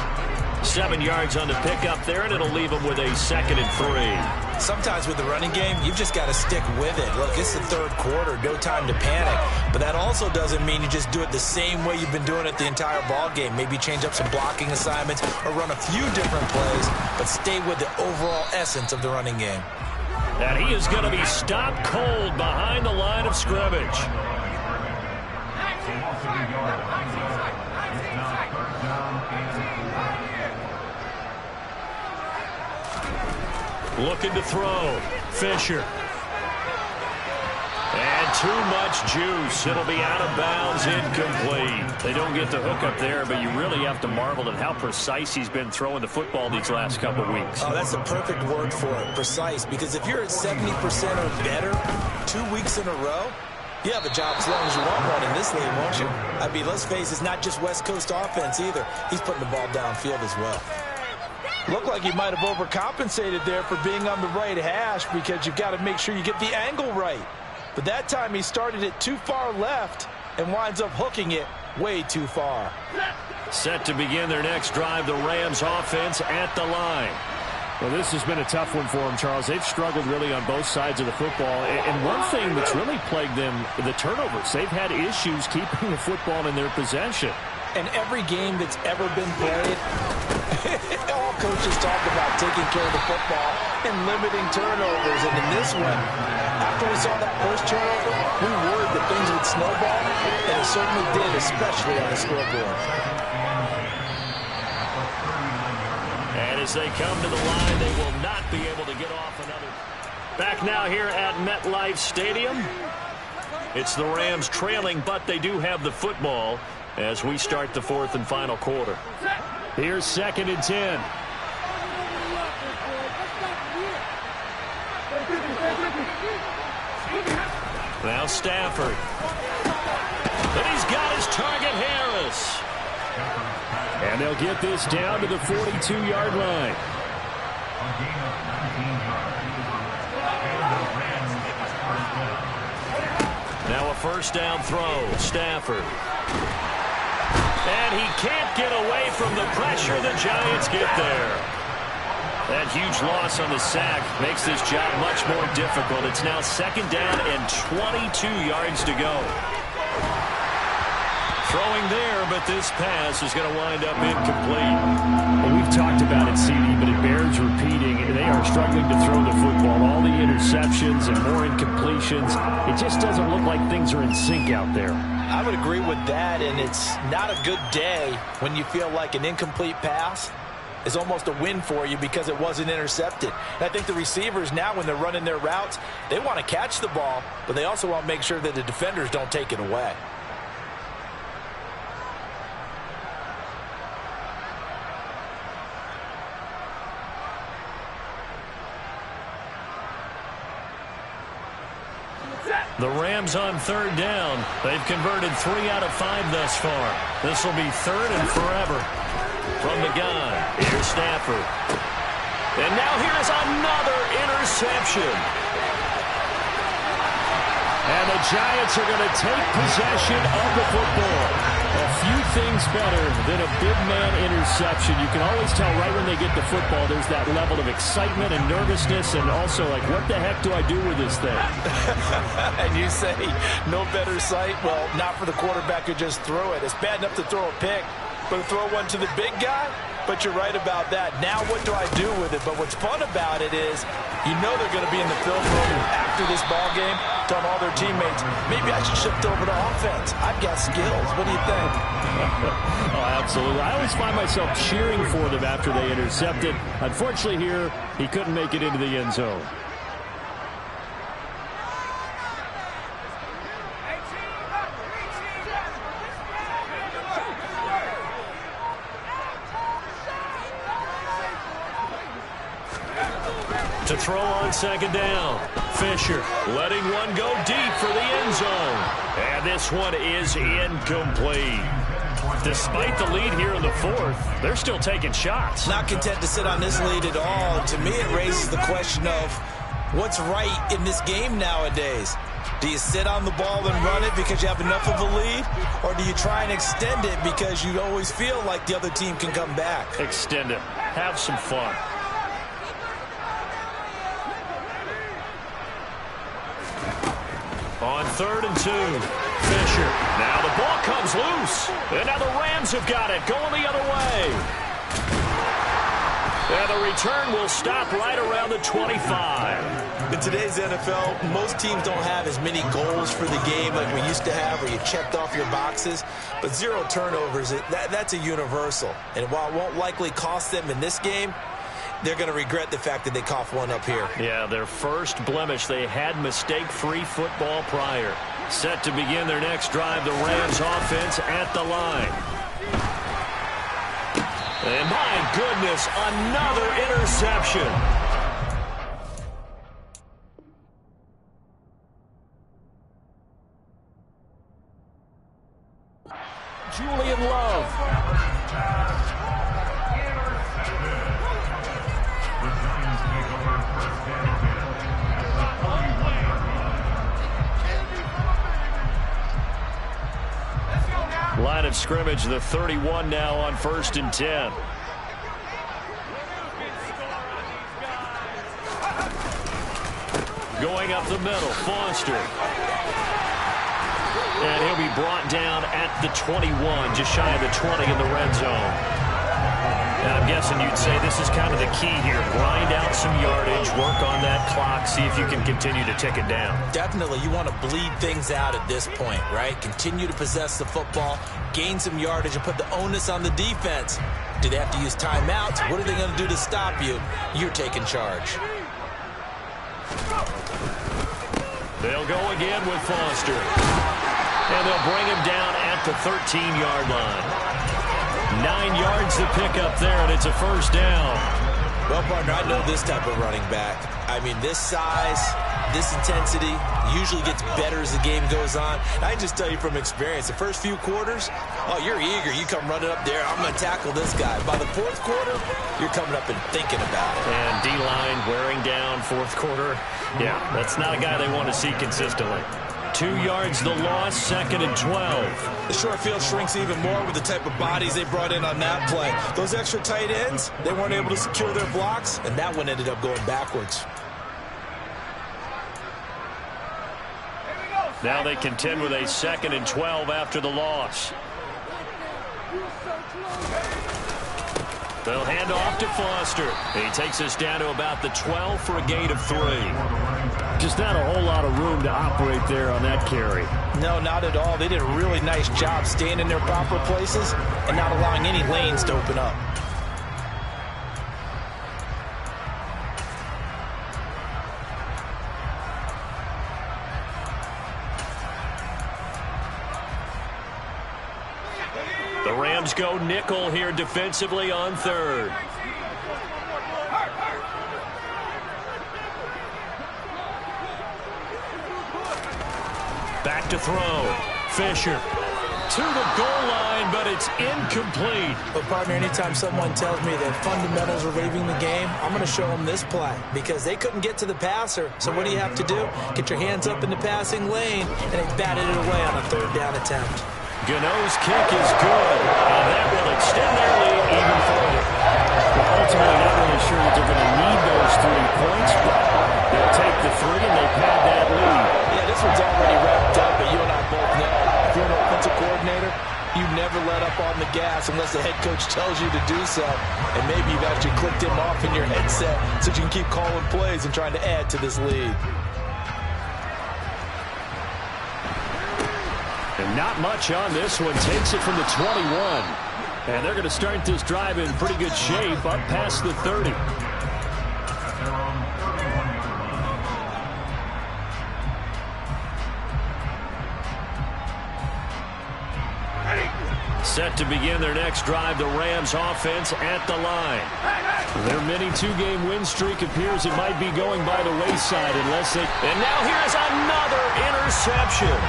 Speaker 3: 7 yards on the pickup there, and it'll leave them with a 2nd and 3.
Speaker 4: Sometimes with the running game, you've just got to stick with it. Look, it's the 3rd quarter, no time to panic. But that also doesn't mean you just do it the same way you've been doing it the entire ball game. Maybe change up some blocking assignments or run a few different plays, but stay with the overall essence of the running game.
Speaker 3: And he is going to be stopped cold behind the line of scrimmage. Looking to throw. Fisher. too much juice. It'll be out of bounds, incomplete. They don't get the hook up there, but you really have to marvel at how precise he's been throwing the football these last couple weeks.
Speaker 4: Oh, that's a perfect word for it, precise, because if you're at 70% or better 2 weeks in a row, you have a job as long as you want one in this league, won't you? I mean, let's face it, it's not just West Coast offense either. He's putting the ball downfield as well.
Speaker 7: Looked like he might have overcompensated there for being on the right hash because you've got to make sure you get the angle right. But that time he started it too far left and winds up hooking it way too far.
Speaker 3: Set to begin their next drive, the Rams offense at the line.
Speaker 6: Well, this has been a tough one for them, Charles. They've struggled really on both sides of the football. And one thing that's really plagued them, the turnovers. They've had issues keeping the football in their possession.
Speaker 7: And every game that's ever been played, all coaches talk about taking care of the football and limiting turnovers. And in this one, after we saw that first turnover, we worried that things would snowball, and it certainly did, especially on the scoreboard.
Speaker 3: And as they come to the line, they will not be able to get off another. Back now here at MetLife Stadium. It's the Rams trailing, but they do have the football as we start the fourth and final quarter.
Speaker 6: Here's 2nd and 10.
Speaker 3: Now Stafford. And he's got his target, Harris.
Speaker 6: And they'll get this down to the 42-yard line.
Speaker 3: Now a first down throw. Stafford. And he can't get away from the pressure. The Giants get there. That huge loss on the sack makes this job much more difficult. It's now 2nd down and 22 yards to go. Throwing there, but this pass is going to wind up incomplete.
Speaker 6: Well, we've talked about it, CD, but it bears repeating. They are struggling to throw the football. All the interceptions and more incompletions. It just doesn't look like things are in sync out there.
Speaker 7: I would agree with that, and it's not a good day when you feel like an incomplete pass is almost a win for you because it wasn't intercepted. And I think the receivers now, when they're running their routes, they want to catch the ball, but they also want to make sure that the defenders don't take it away.
Speaker 3: The Rams on 3rd down. They've converted 3 out of 5 thus far. This will be 3rd and forever. From the gun, here's Stafford. And now here's another interception.
Speaker 6: And the Giants are going to take possession of the football. A few things better than a big man interception. You can always tell right when they get the football, there's that level of excitement and nervousness, and also like, what the heck do I do with this thing?
Speaker 7: And you say, no better sight? Well, not for the quarterback who just threw it. It's bad enough to throw a pick, but to throw one to the big guy? But you're right about that. Now what do I do with it? But what's fun about it is you know they're going to be in the film room after this ball game telling all their teammates, maybe I should shift over to offense. I've got skills. What do you think?
Speaker 6: Oh, absolutely. I always find myself cheering for them after they intercepted. Unfortunately here, he couldn't make it into the end zone.
Speaker 3: To throw on 2nd down. Fisher letting one go deep for the end zone. And this one is incomplete. Despite the lead here in the 4th, they're still taking shots.
Speaker 4: Not content to sit on this lead at all. To me, it raises the question of what's right in this game nowadays. Do you sit on the ball and run it because you have enough of a lead? Or do you try and extend it because you always feel like the other team can come back?
Speaker 3: Extend it. Have some fun. On 3rd and 2, Fisher. Now the ball comes loose. And now the Rams have got it, going the other way. And the return will stop right around the 25.
Speaker 4: In today's NFL, most teams don't have as many goals for the game like we used to have, where you checked off your boxes. But 0 turnovers, that's a universal. And while it won't likely cost them in this game, they're going to regret the fact that they coughed one up here.
Speaker 3: Yeah, their first blemish. They had mistake-free football prior. Set to begin their next drive, the Rams offense at the line. And my goodness, another interception. Julian Love. Line of scrimmage, the 31 now on 1st and 10. Going up the middle, Foster. And he'll be brought down at the 21, just shy of the 20 in the red zone. And I'm guessing you'd say this is kind of the key here. Grind out some yardage, work on that clock, see if you can continue to tick it down.
Speaker 4: Definitely. You want to bleed things out at this point, right? Continue to possess the football, gain some yardage, and put the onus on the defense. Do they have to use timeouts? What are they going to do to stop you? You're taking charge.
Speaker 3: They'll go again with Foster. And they'll bring him down at the 13-yard line. 9 yards to pick up there, and it's a first down.
Speaker 4: Well, partner, I know this type of running back. I mean, this size, this intensity usually gets better as the game goes on. I can just tell you from experience, the first few quarters, oh, you're eager. You come running up there, I'm going to tackle this guy. By the 4th quarter, you're coming up and thinking about it.
Speaker 3: And D-line wearing down 4th quarter. Yeah, that's not a guy they want to see consistently. 2 yards the loss, 2nd and 12.
Speaker 4: The short field shrinks even more with the type of bodies they brought in on that play. Those extra tight ends, they weren't able to secure their blocks, and that one ended up going backwards.
Speaker 3: Now they contend with a 2nd and 12 after the loss. They'll hand off to Foster. He takes us down to about the 12 for a gain of 3.
Speaker 6: Just not a whole lot of room to operate there on that carry.
Speaker 4: No, not at all. They did a really nice job staying in their proper places and not allowing any lanes to open up.
Speaker 3: The Rams go nickel here defensively on 3rd. Back to throw. Fisher to the goal line, but it's incomplete.
Speaker 4: But, partner, anytime someone tells me that fundamentals are leaving the game, I'm going to show them this play because they couldn't get to the passer. So what do you have to do? Get your hands up in the passing lane, and they batted it away on a 3rd down attempt.
Speaker 3: Gano's kick is good, and that will extend their lead even further.
Speaker 6: Well, ultimately, not really sure that they're going to need those 3 points, but they'll take the 3 and they pad that lead.
Speaker 4: Yeah, this one's already wrapped up, but you and I both know if you're an offensive coordinator, you never let up on the gas unless the head coach tells you to do so. And maybe you've actually clicked him off in your headset so you can keep calling plays and trying to add to this lead.
Speaker 6: And not much on this one. Takes it from the 21. And they're going to start this drive in pretty good shape up past the 30.
Speaker 3: Set to begin their next drive, the Rams offense at the line.
Speaker 6: Their mini 2-game win streak appears it might be going by the wayside unless they...
Speaker 3: And now here's another interception.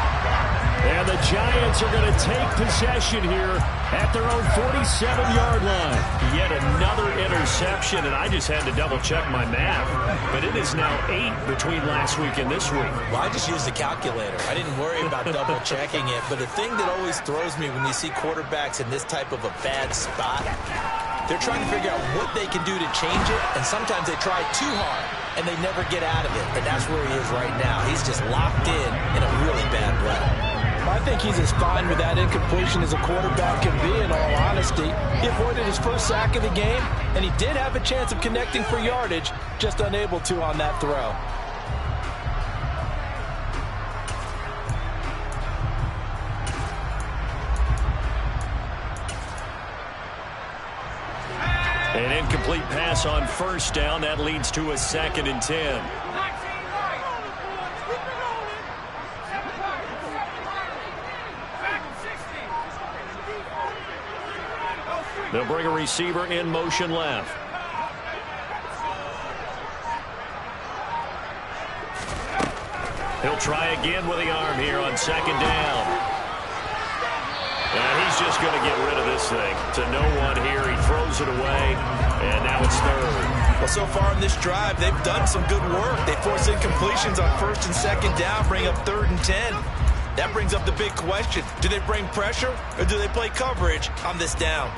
Speaker 3: And the Giants are going to take possession here at their own 47-yard line. Yet another interception, and I just had to double-check my math. But it is now 8 between last week and this week.
Speaker 4: Well, I just used the calculator. I didn't worry about double-checking it. But the thing that always throws me when you see quarterbacks in this type of a bad spot, they're trying to figure out what they can do to change it, and sometimes they try too hard, and they never get out of it. And that's where he is right now. He's just locked in a really bad way. I think he's as fine with that incompletion as a quarterback can be, in all honesty. He avoided his first sack of the game, and he did have a chance of connecting for yardage, just unable to on that throw.
Speaker 3: An incomplete pass on first down. That leads to a 2nd and 10. They'll bring a receiver in motion left. He'll try again with the arm here on 2nd down. And he's just going to get rid of this thing. To no one here. He throws it away. And now it's 3rd.
Speaker 7: Well, so far in this drive, they've done some good work. They force incompletions on 1st and 2nd down, bring up 3rd and 10. That brings up the big question. Do they bring pressure or do they play coverage on this down?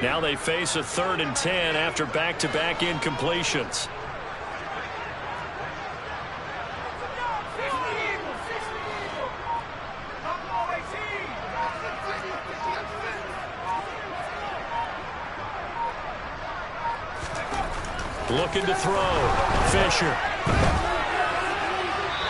Speaker 3: Now they face a 3rd and 10 after back-to-back incompletions. Looking to throw. Fisher.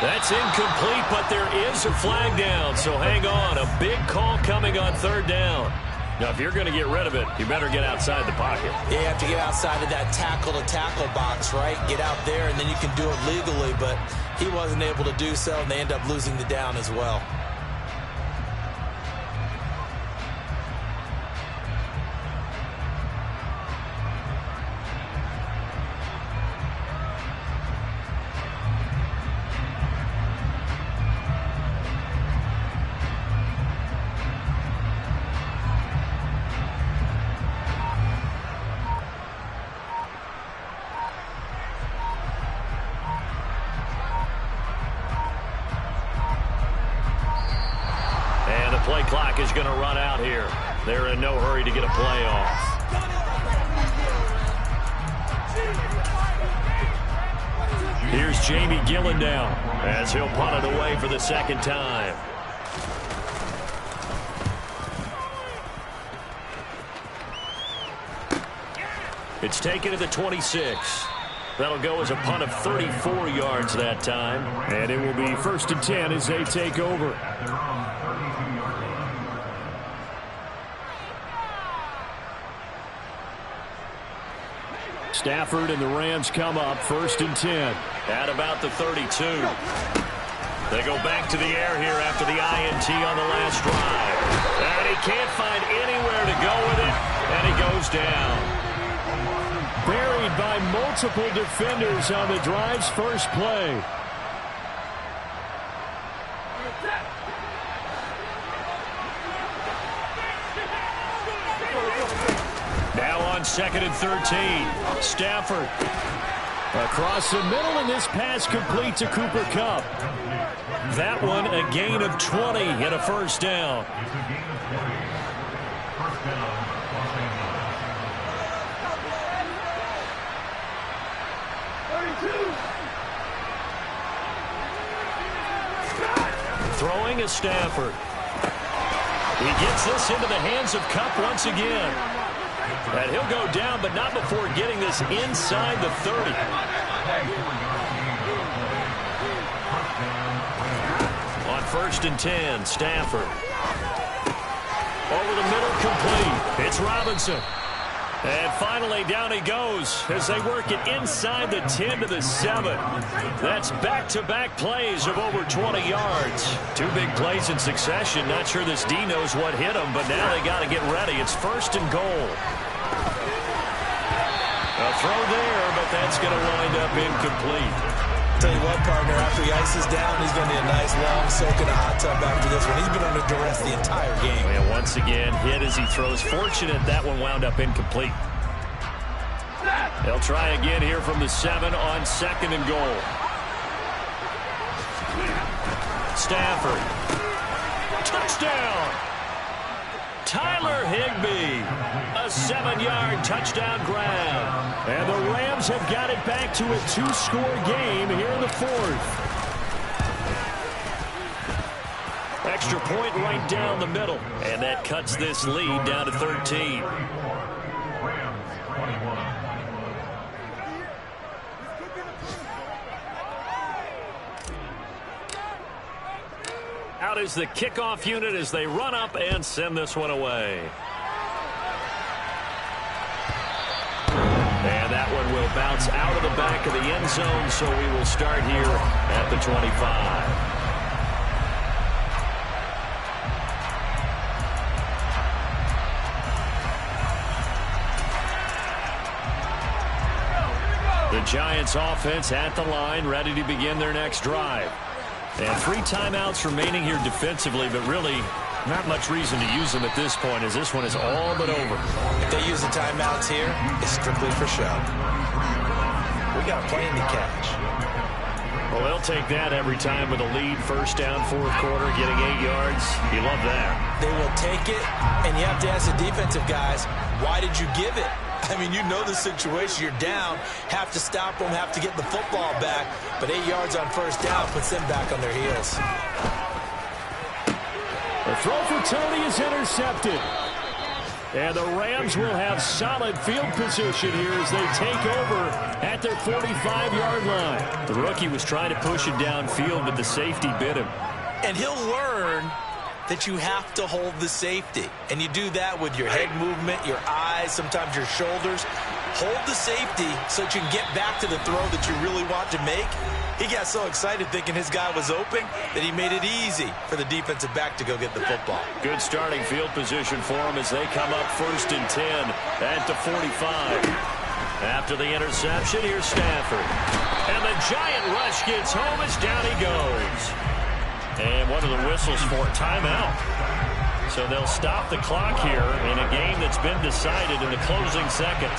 Speaker 3: That's incomplete, but there is a flag down, so hang on. A big call coming on 3rd down. Now, if you're going to get rid of it, you better get outside the pocket.
Speaker 4: Yeah, you have to get outside of that tackle-to-tackle box, right? Get out there, and then you can do it legally, but he wasn't able to do so, and they end up losing the down as well.
Speaker 3: Play clock is going to run out here. They're in no hurry to get a play off. Here's Jamie Gillen now as he'll punt it away for the 2nd time. It's taken to the 26. That'll go as a punt of 34 yards that time.
Speaker 6: And it will be 1st and 10 as they take over. Stafford and the Rams come up 1st and 10.
Speaker 3: At about the 32. They go back to the air here after the INT on the last drive. And he can't find anywhere to go with it, and he goes down.
Speaker 6: Buried by multiple defenders on the drive's first play.
Speaker 3: Now on 2nd and 13. Stafford.
Speaker 6: Across the middle, and this pass complete to Cooper Kupp.
Speaker 3: That one a gain of 20 and a 1st down. Throwing is Stafford. He gets this into the hands of Kupp once again. And he'll go down, but not before getting this inside the 30. On 1st and 10, Stafford. Over the middle, complete. It's Robinson. And finally, down he goes as they work it inside the 10 to the 7. That's back-to-back plays of over 20 yards. 2 big plays in succession. Not sure this D knows what hit him, but now they got to get ready. It's 1st and goal. A throw there, but that's going to wind up incomplete.
Speaker 7: Tell you what, partner, after he ices down, he's going to need a nice long soak in a hot tub after this one. He's been under duress the entire game.
Speaker 3: And once again, hit as he throws. Fortunate that one wound up incomplete. They'll try again here from the 7 on 2nd and goal. Stafford. Touchdown! Tyler Higbee. A 7-yard touchdown grab.
Speaker 6: And the Rams have got it back to a 2-score game here in the 4th.
Speaker 3: Extra point right down the middle. And that cuts this lead down to 13. Out is the kickoff unit as they run up and send this one away. And that one will bounce out of the back of the end zone, so we will start here at the 25. The Giants offense at the line, ready to begin their next drive. And 3 timeouts remaining here defensively, but really not much reason to use them at this point, as this one is all but over.
Speaker 7: If they use the timeouts here, it's strictly for show. We got a plane to catch.
Speaker 3: Well, they'll take that every time with a lead. First down, fourth quarter, getting 8 yards. You love that.
Speaker 7: They will take it, and you have to ask the defensive guys, why did you give it? I mean, you know the situation. You're down, have to stop them, have to get the football back, but 8 yards on first down puts them back on their heels.
Speaker 6: The throw for Tony is intercepted. And the Rams will have solid field position here as they take over at their 45-yard line.
Speaker 3: The rookie was trying to push it downfield, but the safety bit him.
Speaker 7: And he'll learn that you have to hold the safety. And you do that with your head movement, your eyes, sometimes your shoulders. Hold the safety so that you can get back to the throw that you really want to make. He got so excited thinking his guy was open that he made it easy for the defensive back to go get the football.
Speaker 3: Good starting field position for him as they come up 1st and 10 at the 45. After the interception, here's Stafford. And the Giant rush gets home as down he goes. And what are the whistles for? Timeout. So they'll stop the clock here in a game that's been decided in the closing seconds.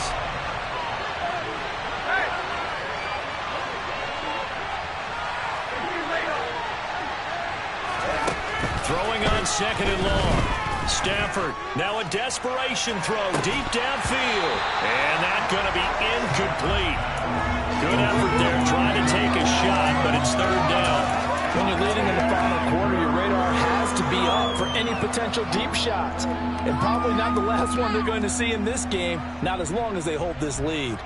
Speaker 3: Throwing on 2nd and long. Stafford, now a desperation throw deep downfield. And that's going to be incomplete. Good effort there trying to take a shot, but it's 3rd down.
Speaker 7: When you're leading in the final quarter, your radar has to be up for any potential deep shots. And probably not the last one they're going to see in this game, not as long as they hold this lead.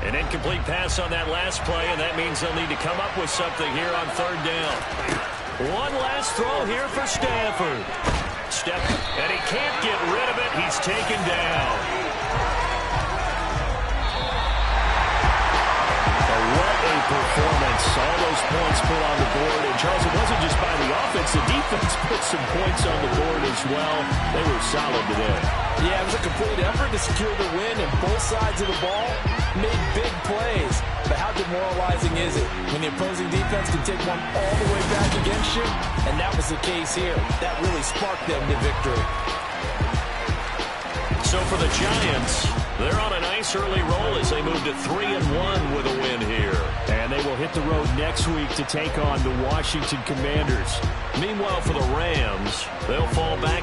Speaker 3: An incomplete pass on that last play, and that means they'll need to come up with something here on 3rd down. One last throw here for Stafford. And he can't get rid of it. He's taken down.
Speaker 6: What a performance. All those points put on the board. And, Charles, it wasn't just by the offense. The defense put some points on the board as well. They were solid today.
Speaker 7: Yeah, it was a complete effort to secure the win, and both sides of the ball made big plays. But how demoralizing is it when the opposing defense can take one all the way back against you? And that was the case here. That really sparked them to victory.
Speaker 3: So for the Giants, they're on a nice early roll as they move to 3-1 with a win here.
Speaker 6: And they will hit the road next week to take on the Washington Commanders.
Speaker 3: Meanwhile, for the Rams, they'll fall back